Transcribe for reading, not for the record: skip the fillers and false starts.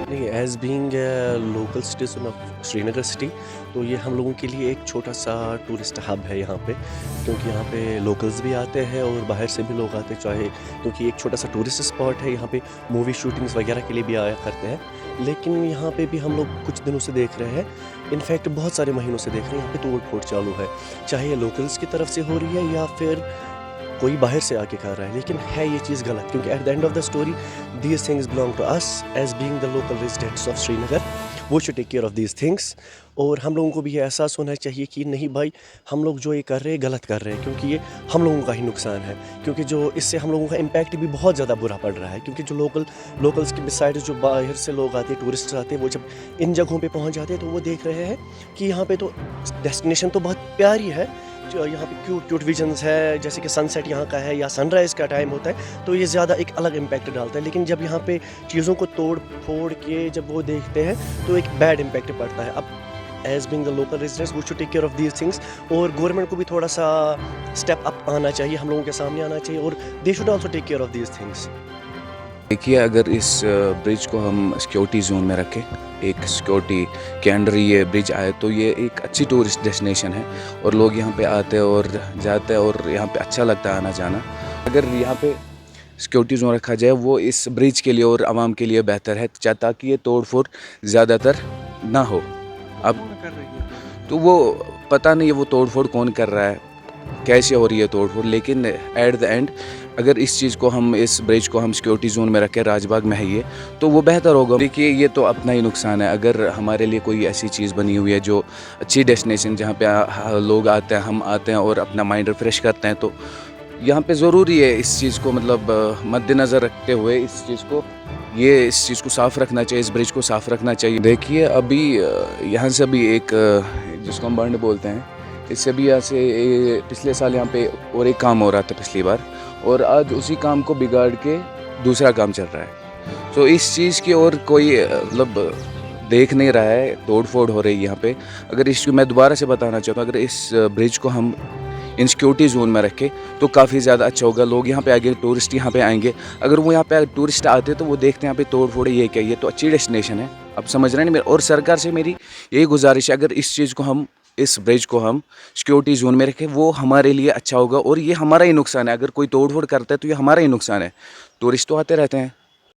नहीं, as being local citizen of Srinagar city, तो ये हम लोगों के लिए एक छोटा-सा टूरिस्ट हब है यहाँ पे, क्योंकि यहाँ पे लोकल्स भी आते हैं और बाहर से भी लोग आते हैं, चाहे क्योंकि एक छोटा-सा टूरिस्ट स्पॉट है, यहाँ पे मूवी शूटिंग्स वगैरह के लिए भी आया करते हैं। लेकिन यहाँ पे भी हम लोग कुछ दिनों से देख रहे हैं, इनफैक्ट बहुत सारे महीनों से देख रहे हैं, यहाँ पे तोड़-फोड़ चालू है। चाहे ये लोकल्स की तरफ से हो रही है या फिर कोई बाहर से आके कर रहा है, लेकिन है ये चीज़ गलत, क्योंकि at the end of the story these things belong to us as being the local residents of Srinagar. वो should take care of these things. और हम लोगों को भी ये एहसास होना चाहिए कि नहीं भाई, हम लोग जो ये कर रहे हैं गलत कर रहे हैं, क्योंकि ये हम लोगों का ही नुकसान है, क्योंकि जो इससे हम लोगों का इम्पैक्ट भी बहुत ज़्यादा बुरा पड़ रहा है। क्योंकि जो लोकल्स के बिसाइड जो बाहर से लोग आते हैं, टूरिस्ट आते हैं, वो जब इन जगहों पे पहुंच जाते हैं तो वो देख रहे हैं कि यहाँ पे तो डेस्टिनेशन तो बहुत प्यारी है, जो यहाँ पे क्यूट क्यूट विजन्स है, जैसे कि सनसेट यहाँ का है या सनराइज़ का टाइम होता है, तो ये ज़्यादा एक अलग इम्पैक्ट डालता है। लेकिन जब यहाँ पे चीज़ों को तोड़ फोड़ के जब वो देखते हैं तो एक बैड इम्पैक्ट पड़ता है। अब as being the local residents we should take care of these things, और गवर्नमेंट को भी थोड़ा सा स्टेप अप आना चाहिए, हम लोगों के सामने आना चाहिए, और they should also take care of these things. देखिए, अगर इस ब्रिज को हम सिक्योरिटी जोन में रखें, एक सिक्योरिटी के अंडर ये ब्रिज आए, तो ये एक अच्छी टूरिस्ट डेस्टिनेशन है और लोग यहाँ पे आते हैं और जाते हैं और यहाँ पे अच्छा लगता है आना जाना। अगर यहाँ पे सिक्योरिटी जोन रखा जाए, वो इस ब्रिज के लिए और आवाम के लिए बेहतर है, ताकि ये तोड़ फोड़ ज़्यादातर ना हो। अब तो वो पता नहीं है वो तोड़ फोड़ कौन कर रहा है, कैसे हो रही है तोड़ फोड़, लेकिन एट द एंड अगर इस चीज़ को हम, इस ब्रिज को हम सिक्योरिटी जोन में रखें, राजबाग में है ये, तो वो बेहतर होगा। देखिए, ये तो अपना ही नुकसान है। अगर हमारे लिए कोई ऐसी चीज़ बनी हुई है जो अच्छी डेस्टिनेशन, जहाँ पे लोग आते हैं, हम आते हैं और अपना माइंड रिफ्रेश करते हैं, तो यहाँ पे ज़रूरी है इस चीज़ को मतलब मद्देनज़र रखते हुए इस चीज़ को साफ़ रखना चाहिए, इस ब्रिज को साफ़ रखना चाहिए। देखिए, अभी यहाँ से अभी एक जिसको हम बंड बोलते हैं, इससे भी यहाँ से पिछले साल यहाँ पे और एक काम हो रहा था पिछली बार, और आज उसी काम को बिगाड़ के दूसरा काम चल रहा है। तो इस चीज़ की और कोई मतलब देख नहीं रहा है, तोड़ फोड़ हो रही है यहाँ पे। अगर इसको मैं दोबारा से बताना चाहता हूँ, अगर इस ब्रिज को हम इन सिक्योरिटी जोन में रखें तो काफ़ी ज़्यादा अच्छा होगा। लोग यहाँ पे आएंगे, टूरिस्ट यहाँ पे आएंगे। अगर वो यहाँ पे टूरिस्ट आते तो वो देखते हैं यहाँ पे तोड़ फोड़, ये क्या, ये तो अच्छी डेस्टिनेशन है। अब समझ रहे हैं मेरे, और सरकार से मेरी यही गुजारिश है, अगर इस चीज़ को हम, इस ब्रिज को हम सिक्योरिटी जोन में रखें, वो हमारे लिए अच्छा होगा। और ये हमारा ही नुकसान है, अगर कोई तोड़ फोड़ करता है तो ये हमारा ही नुकसान है। टूरिस्ट तो आते रहते हैं,